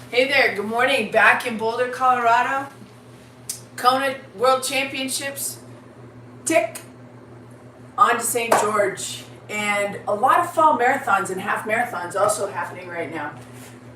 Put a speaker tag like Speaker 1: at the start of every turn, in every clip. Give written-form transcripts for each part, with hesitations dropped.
Speaker 1: Hey there, good morning. Back in Boulder, Colorado. Kona World Championships. Tick. On to St. George. And a lot of fall marathons and half marathons also happening right now.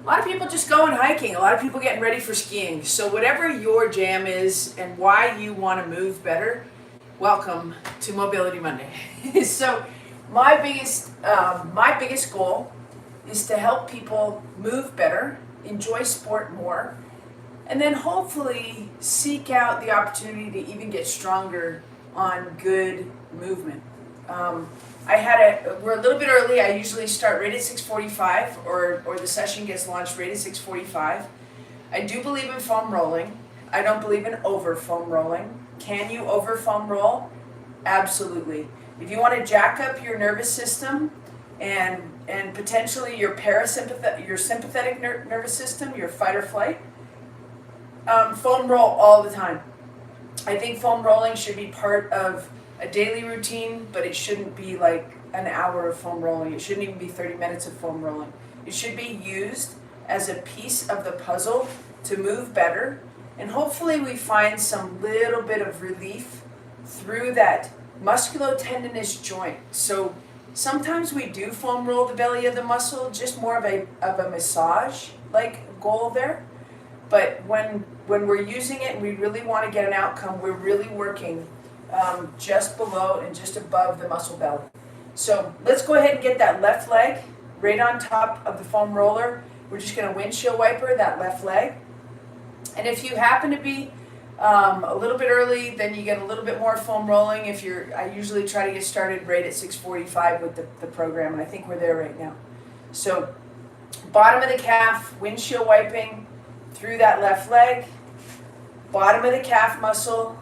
Speaker 1: A lot of people just going hiking. A lot of people getting ready for skiing. So whatever your jam is and why you want to move better, welcome to Mobility Monday. So my biggest goal is to help people move better, enjoy sport more, and then hopefully seek out the opportunity to even get stronger on good movement. We're a little bit early. I usually start right at 6:45, or the session gets launched right at 6:45. I do believe in foam rolling. I don't believe in over foam rolling. Can you over foam roll? Absolutely. If you want to jack up your nervous system and potentially your sympathetic nervous system, your fight or flight, foam roll all the time. I think foam rolling should be part of a daily routine, but it shouldn't be like an hour of foam rolling. It shouldn't even be 30 minutes of foam rolling. It should be used as a piece of the puzzle to move better, and hopefully we find some little bit of relief through that musculotendinous joint. So sometimes we do foam roll the belly of the muscle, just more of a massage like goal there. But when we're using it and we really want to get an outcome, we're really working just below and just above the muscle belly. So let's go ahead and get that left leg right on top of the foam roller. We're just going to windshield wiper that left leg. And if you happen to be a little bit early, then you get a little bit more foam rolling. I usually try to get started right at 6:45 with the program, and I think we're there right now. So bottom of the calf, windshield wiping through that left leg. Bottom of the calf muscle.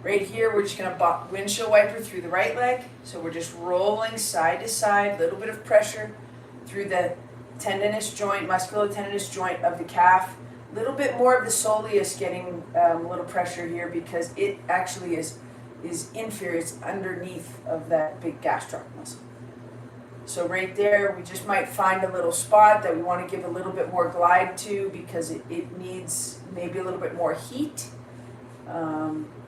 Speaker 1: Right here, we're just going to windshield wiper through the right leg. So we're just rolling side to side, little bit of pressure through the tendinous joint, musculotendinous joint of the calf. A little bit more of the soleus getting a little pressure here because it actually is inferior, it's underneath of that big gastroc muscle. So right there, we just might find a little spot that we want to give a little bit more glide to because it needs maybe a little bit more heat.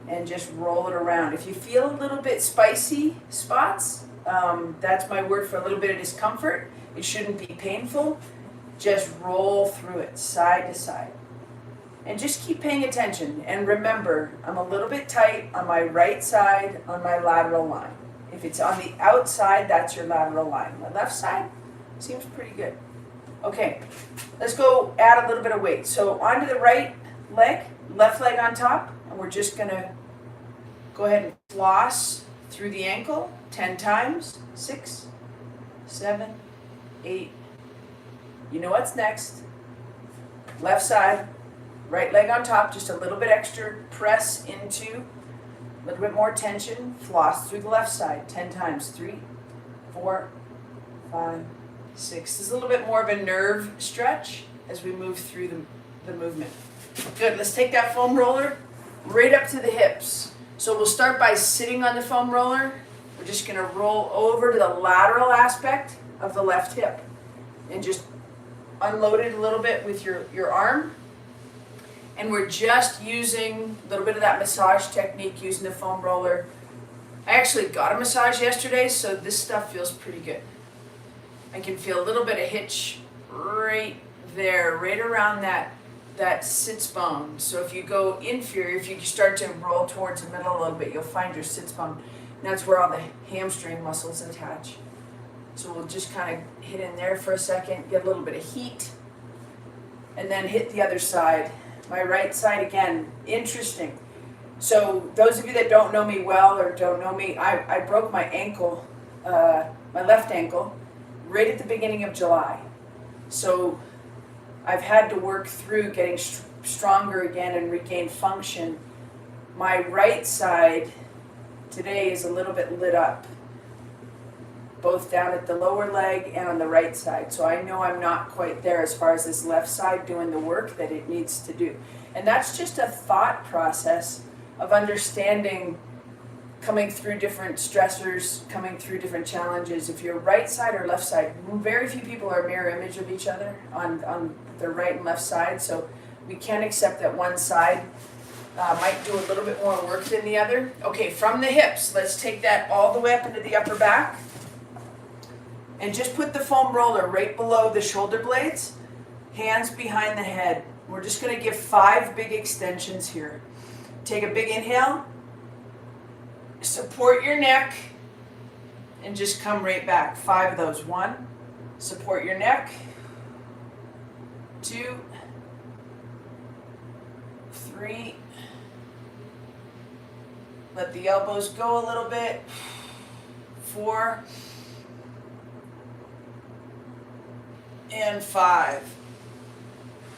Speaker 1: And just roll it around. If you feel a little bit spicy spots, that's my word for a little bit of discomfort. It shouldn't be painful. Just roll through it side to side. And just keep paying attention. And remember, I'm a little bit tight on my right side on my lateral line. If it's on the outside, that's your lateral line. My left side seems pretty good. Okay, let's go add a little bit of weight. So onto the right leg, left leg on top. And we're just going to go ahead and floss through the ankle 10 times. 6, 7, 8. You know what's next. Left side, right leg on top, just a little bit extra press into, a little bit more tension. Floss through the left side 10 times. 3, 4, 5, 6. This is a little bit more of a nerve stretch as we move through the movement. Good, let's take that foam roller right up to the hips. So we'll start by sitting on the foam roller. We're just going to roll over to the lateral aspect of the left hip and just unload it a little bit with your arm. And we're just using a little bit of that massage technique using the foam roller. I actually got a massage yesterday, so this stuff feels pretty good. I can feel a little bit of hitch right there, right around that sits bone. So if you go inferior, if you start to roll towards the middle a little bit, you'll find your sits bone. And that's where all the hamstring muscles attach. So we'll just kind of hit in there for a second, get a little bit of heat, and then hit the other side. My right side again, interesting. So those of you that don't know me well or don't know me, I broke my ankle, my left ankle, right at the beginning of July. So I've had to work through getting stronger again and regain function. My right side today is a little bit lit up, both down at the lower leg and on the right side. So I know I'm not quite there as far as this left side doing the work that it needs to do. And that's just a thought process of understanding coming through different stressors, coming through different challenges. If you're right side or left side, very few people are a mirror image of each other on their right and left side, so we can accept that one side might do a little bit more work than the other. Okay, from the hips, let's take that all the way up into the upper back. And just put the foam roller right below the shoulder blades, hands behind the head. We're just going to give 5 big extensions here. Take a big inhale, support your neck, and just come right back. 5 of those. 1, support your neck. 2, 3, let the elbows go a little bit. 4, and 5.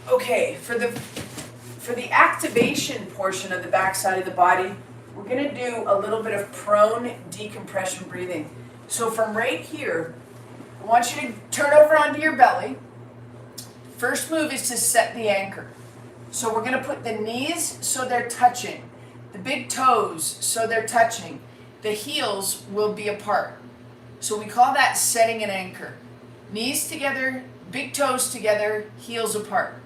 Speaker 1: Okay, for the activation portion of the back side of the body, we're going to do a little bit of prone decompression breathing. So from right here, I want you to turn over onto your belly. First move is to set the anchor. So we're going to put the knees so they're touching, the big toes so they're touching, the heels will be apart. So we call that setting an anchor. Knees together, big toes together, heels apart.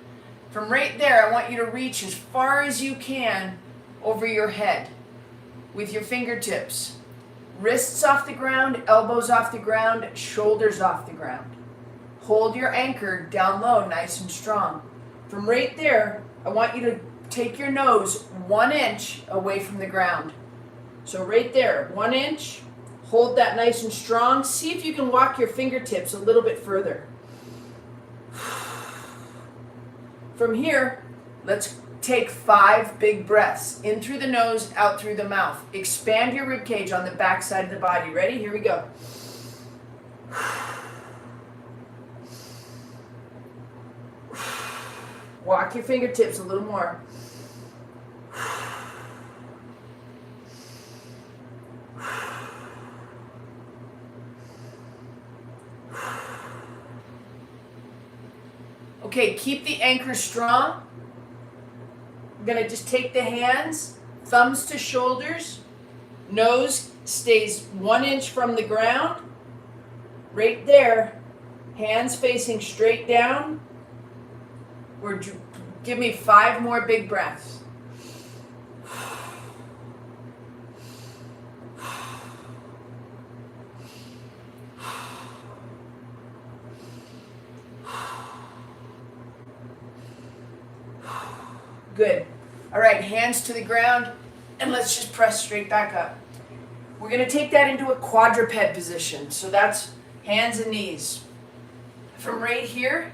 Speaker 1: From right there, I want you to reach as far as you can over your head with your fingertips. Wrists off the ground, elbows off the ground, shoulders off the ground. Hold your anchor down low, nice and strong. From right there, I want you to take your nose 1 inch away from the ground. So right there, 1 inch, hold that nice and strong. See if you can walk your fingertips a little bit further. From here, let's take 5 big breaths. In through the nose, out through the mouth. Expand your rib cage on the back side of the body. Ready? Here we go. Walk your fingertips a little more. Okay, keep the anchor strong. We're going to just take the hands, thumbs to shoulders. Nose stays 1 inch from the ground. Right there, hands facing straight down. Give me 5 more big breaths. Good. All right, hands to the ground, and let's just press straight back up. We're going to take that into a quadruped position. So that's hands and knees. From right here,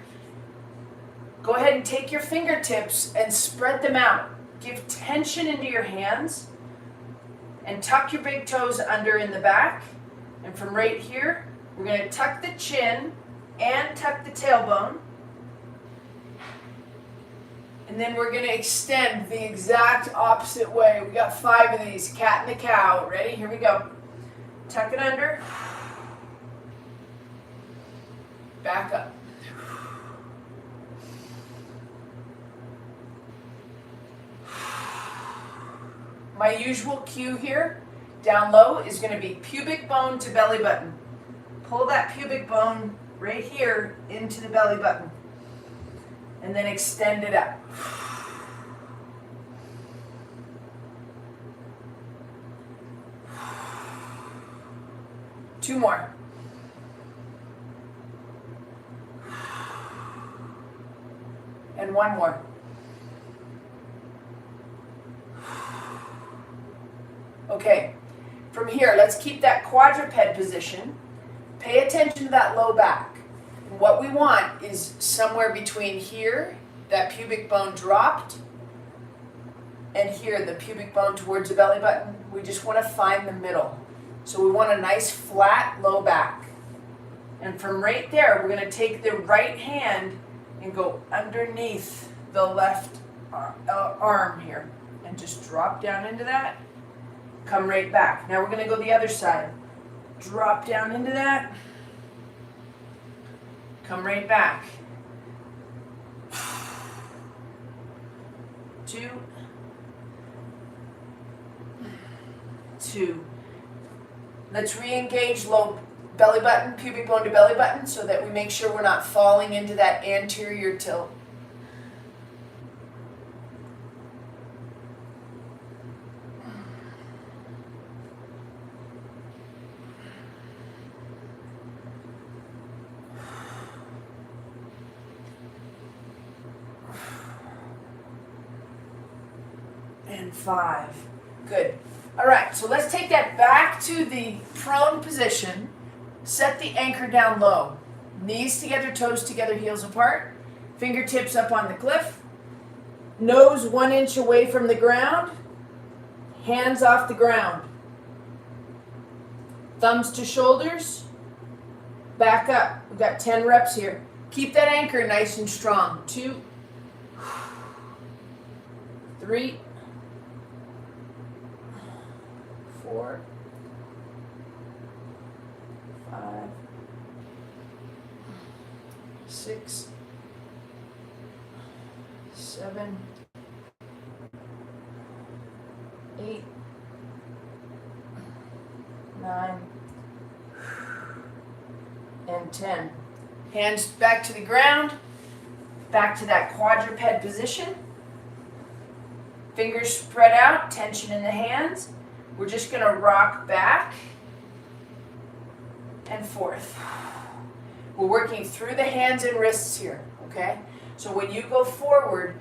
Speaker 1: go ahead and take your fingertips and spread them out. Give tension into your hands and tuck your big toes under in the back. And from right here, we're going to tuck the chin and tuck the tailbone. And then we're going to extend the exact opposite way. We got 5 of these, cat and the cow. Ready? Here we go. Tuck it under. Back up. My usual cue here, down low, is going to be pubic bone to belly button. Pull that pubic bone right here into the belly button. And then extend it up. 2 more. And 1 more. Okay, from here, let's keep that quadruped position. Pay attention to that low back. What we want is somewhere between here, that pubic bone dropped, and here, the pubic bone towards the belly button. We just want to find the middle. So we want a nice flat low back. And from right there, we're going to take the right hand and go underneath the left arm here. And just drop down into that. Come right back. Now we're going to go the other side. Drop down into that. Come right back. 2, 2. Let's re-engage low belly button, pubic bone to belly button, so that we make sure we're not falling into that anterior tilt. And 5. Good. All right, so let's take that back to the prone position. Set the anchor down low. Knees together, toes together, heels apart. Fingertips up on the cliff. Nose 1 inch away from the ground. Hands off the ground. Thumbs to shoulders. Back up. We've got 10 reps here. Keep that anchor nice and strong. 2, 3, 4, 5, 6, 7, 8, 9, and 10. Hands back to the ground, back to that quadruped position. Fingers spread out, tension in the hands. We're just going to rock back and forth. We're working through the hands and wrists here, okay? So when you go forward,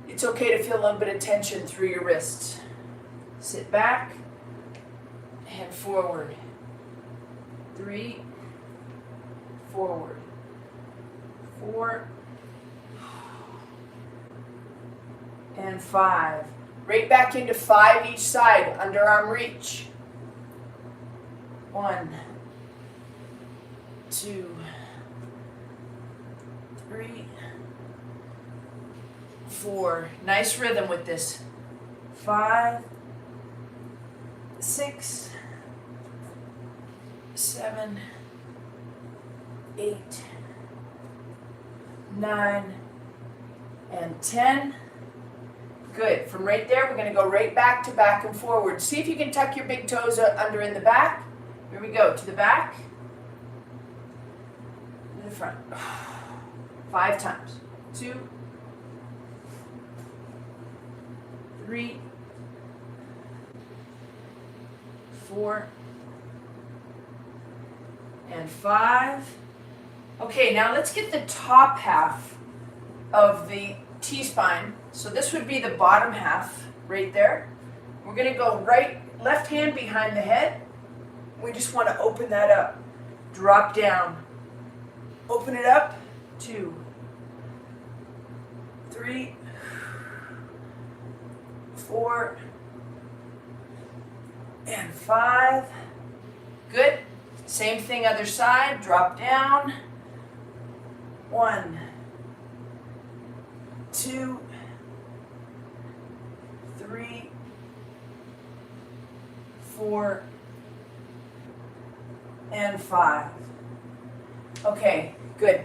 Speaker 1: it's okay to feel a little bit of tension through your wrists. Sit back and forward. 3, forward. 4, and 5. Right back into 5 each side, underarm reach. 1, 2, 3, 4. Nice rhythm with this. 5, 6, 7, 8, 9, and 10. Good. From right there, we're going to go right back to back and forward. See if you can tuck your big toes under in the back. Here we go. To the back. To the front. 5 times. 2, 3, 4, and 5. Okay, now let's get the top half of the T-spine. So this would be the bottom half right there. We're going to go left hand behind the head. We just want to open that up. Drop down. Open it up. 2, 3, 4, and 5. Good. Same thing other side. Drop down. 1, 2, 3, 4, and 5. Okay, good.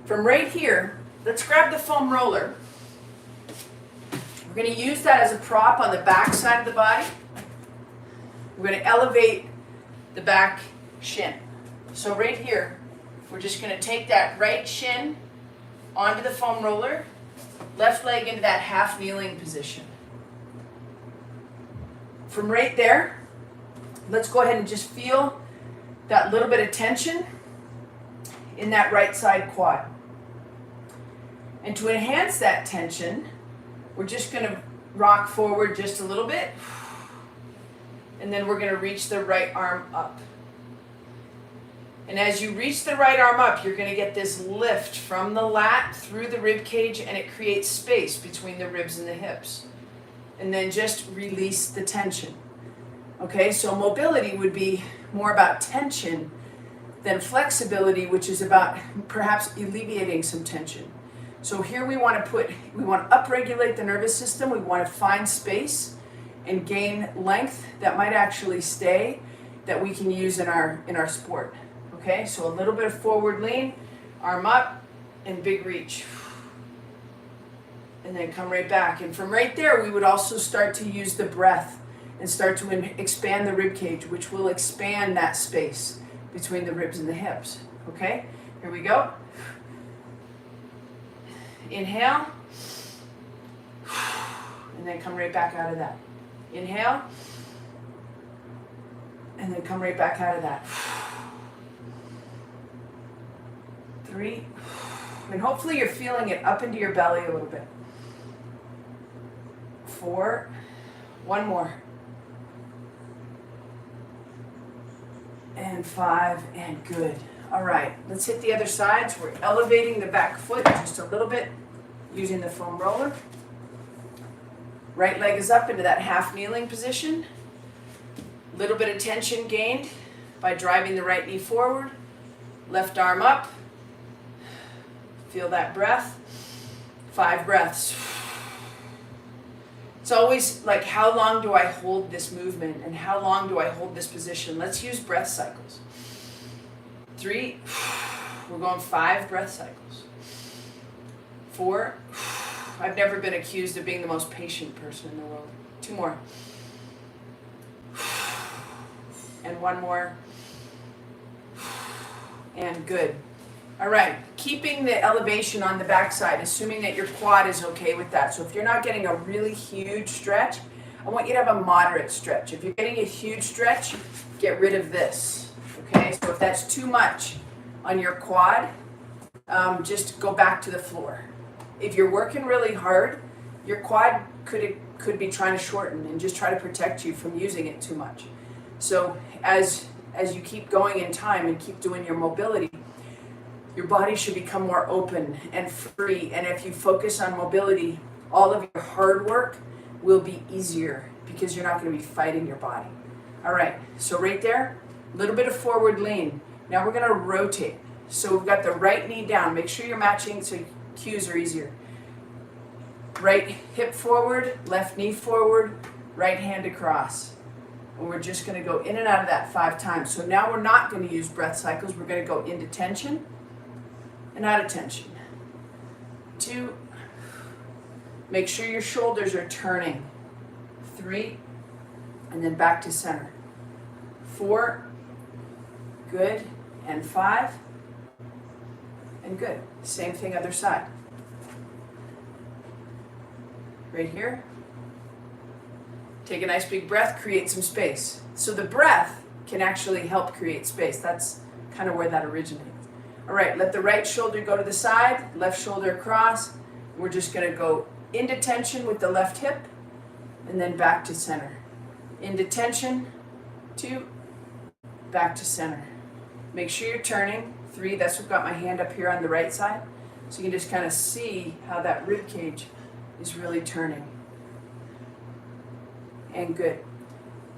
Speaker 1: From right here, let's grab the foam roller. We're going to use that as a prop on the back side of the body. We're going to elevate the back shin. So right here, we're just going to take that right shin onto the foam roller, left leg into that half kneeling position. From right there, let's go ahead and just feel that little bit of tension in that right side quad. And to enhance that tension, we're just going to rock forward just a little bit, and then we're going to reach the right arm up. And as you reach the right arm up, you're going to get this lift from the lat through the rib cage, and it creates space between the ribs and the hips. And then just release the tension. Okay, so mobility would be more about tension than flexibility, which is about perhaps alleviating some tension. So here we want to upregulate the nervous system. We want to find space and gain length that might actually stay, that we can use in our sport. Okay, so a little bit of forward lean, arm up, and big reach. And then come right back. And from right there, we would also start to use the breath and start to expand the rib cage, which will expand that space between the ribs and the hips. Okay, here we go. Inhale, and then come right back out of that. Inhale, and then come right back out of that. 3, and hopefully you're feeling it up into your belly a little bit. 4, one more. And 5, and good. All right, let's hit the other side. So we're elevating the back foot just a little bit using the foam roller. Right leg is up into that half kneeling position. Little bit of tension gained by driving the right knee forward. Left arm up. Feel that breath. 5 breaths. It's always like, how long do I hold this movement and how long do I hold this position? Let's use breath cycles. 3, we're going 5 breath cycles. 4, I've never been accused of being the most patient person in the world. 2 more. And 1 more. And good. All right, keeping the elevation on the backside, assuming that your quad is okay with that. So if you're not getting a really huge stretch, I want you to have a moderate stretch. If you're getting a huge stretch, get rid of this. Okay, so if that's too much on your quad, just go back to the floor. If you're working really hard, your quad could be trying to shorten and just try to protect you from using it too much. So as you keep going in time and keep doing your mobility, your body should become more open and free. And if you focus on mobility, all of your hard work will be easier because you're not going to be fighting your body. All right, so right there, a little bit of forward lean. Now we're going to rotate. So we've got the right knee down. Make sure you're matching so cues are easier. Right hip forward, left knee forward, right hand across. And we're just going to go in and out of that 5 times. So now we're not going to use breath cycles. We're going to go into tension and out of tension. 2, make sure your shoulders are turning. 3, and then back to center. 4, good, and 5, and good. Same thing other side. Right here. Take a nice big breath, create some space. So the breath can actually help create space. That's kind of where that originates. All right, let the right shoulder go to the side, left shoulder across. We're just going to go into tension with the left hip, and then back to center. Into tension, 2, back to center. Make sure you're turning. 3, that's what got my hand up here on the right side. So you can just kind of see how that rib cage is really turning. And good.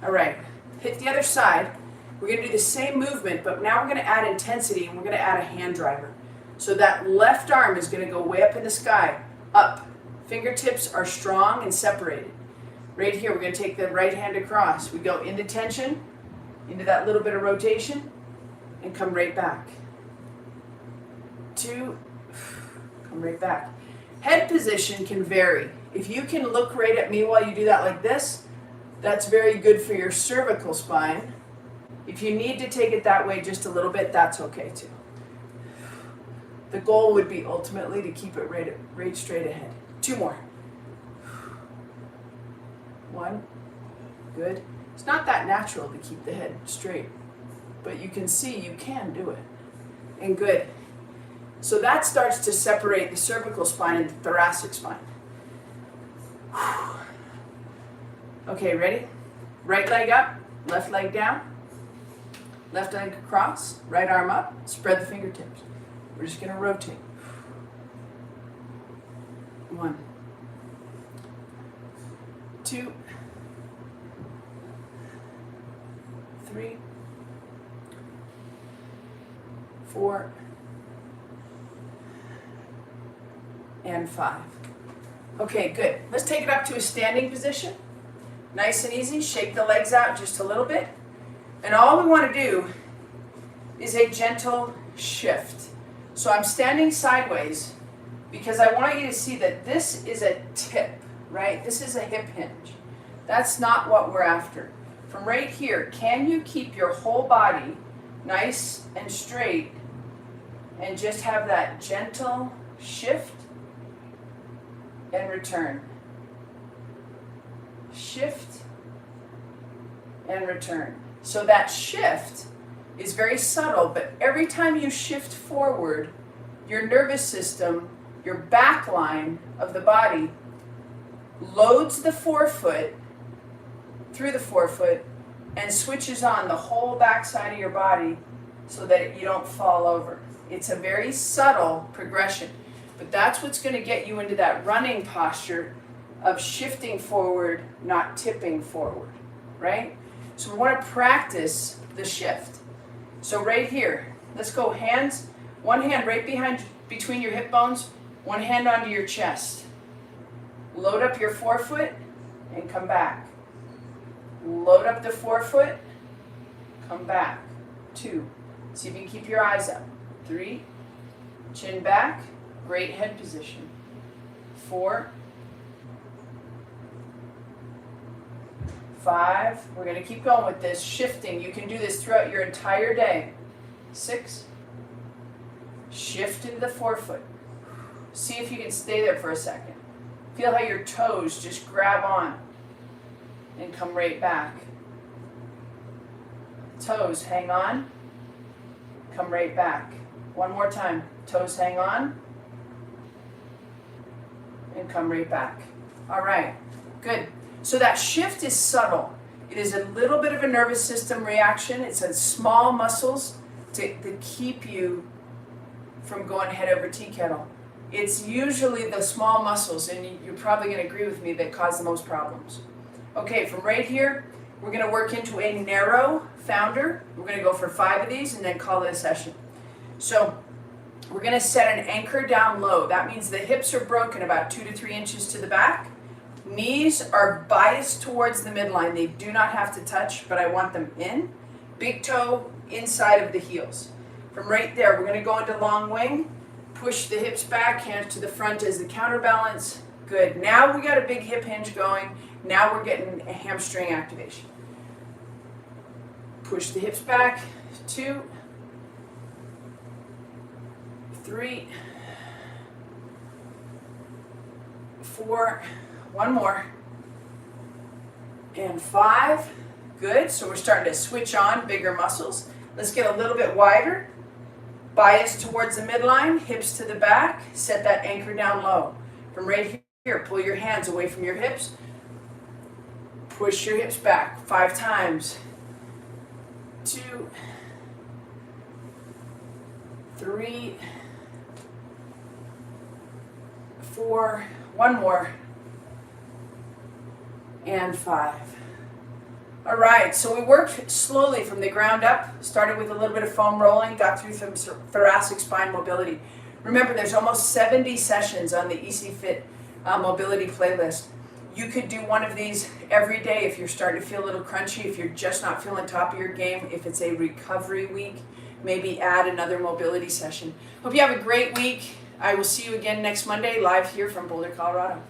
Speaker 1: All right, hit the other side. We're going to do the same movement, but now we're going to add intensity and we're going to add a hand driver. So that left arm is going to go way up in the sky, up. Fingertips are strong and separated. Right here, we're going to take the right hand across. We go into tension, into that little bit of rotation, and come right back. 2, come right back. Head position can vary. If you can look right at me while you do that like this, that's very good for your cervical spine. If you need to take it that way just a little bit, that's okay too. The goal would be ultimately to keep it right straight ahead. 2 more. 1, good. It's not that natural to keep the head straight, but you can see you can do it. And good. So that starts to separate the cervical spine and the thoracic spine. Okay, ready? Right leg up, left leg down. Left leg across, right arm up, spread the fingertips. We're just going to rotate. 1, 2, 3, 4, and 5. Okay, good. Let's take it up to a standing position. Nice and easy. Shake the legs out just a little bit. And all we want to do is a gentle shift. So I'm standing sideways because I want you to see that this is a tip, right? This is a hip hinge. That's not what we're after. From right here, can you keep your whole body nice and straight and just have that gentle shift and return? Shift and return. So that shift is very subtle, but every time you shift forward, your nervous system, your back line of the body, loads the forefoot through the forefoot and switches on the whole back side of your body so that you don't fall over. It's a very subtle progression, but that's what's going to get you into that running posture of shifting forward, not tipping forward, right? So we want to practice the shift. So right here, let's go hands, one hand right between your hip bones, one hand onto your chest. Load up your forefoot and come back. Load up the forefoot, come back. 2. See if you can keep your eyes up. 3, chin back, great head position. 4, 5, we're going to keep going with this, shifting. You can do this throughout your entire day. 6, shift into the forefoot. See if you can stay there for a second. Feel how your toes just grab on and come right back. Toes hang on, come right back. One more time. Toes hang on and come right back. All right, good. So that shift is subtle. It is a little bit of a nervous system reaction. It's in small muscles to keep you from going head over tea kettle. It's usually the small muscles, and you're probably going to agree with me, that cause the most problems. Okay, from right here, we're going to work into a narrow founder. We're going to go for 5 of these and then call it a session. So we're going to set an anchor down low. That means the hips are broken about 2 to 3 inches to the back. Knees are biased towards the midline. They do not have to touch, but I want them in. Big toe inside of the heels. From right there, we're going to go into long wing. Push the hips back, hands to the front as the counterbalance. Good. Now we got a big hip hinge going. Now we're getting a hamstring activation. Push the hips back. 2, 3, 4, one more, and 5. Good. So we're starting to switch on bigger muscles. Let's get a little bit wider. Bias towards the midline, hips to the back. Set that anchor down low. From right here, pull your hands away from your hips. Push your hips back 5 times. 2, 3, 4, one more, and 5. All right, so we worked slowly from the ground up, started with a little bit of foam rolling, got through some thoracic spine mobility. Remember, there's almost 70 sessions on the ECFIT mobility playlist. You could do one of these every day if you're starting to feel a little crunchy, if you're just not feeling top of your game, if it's a recovery week, maybe add another mobility session. Hope you have a great week. I will see you again next Monday live here from Boulder, Colorado.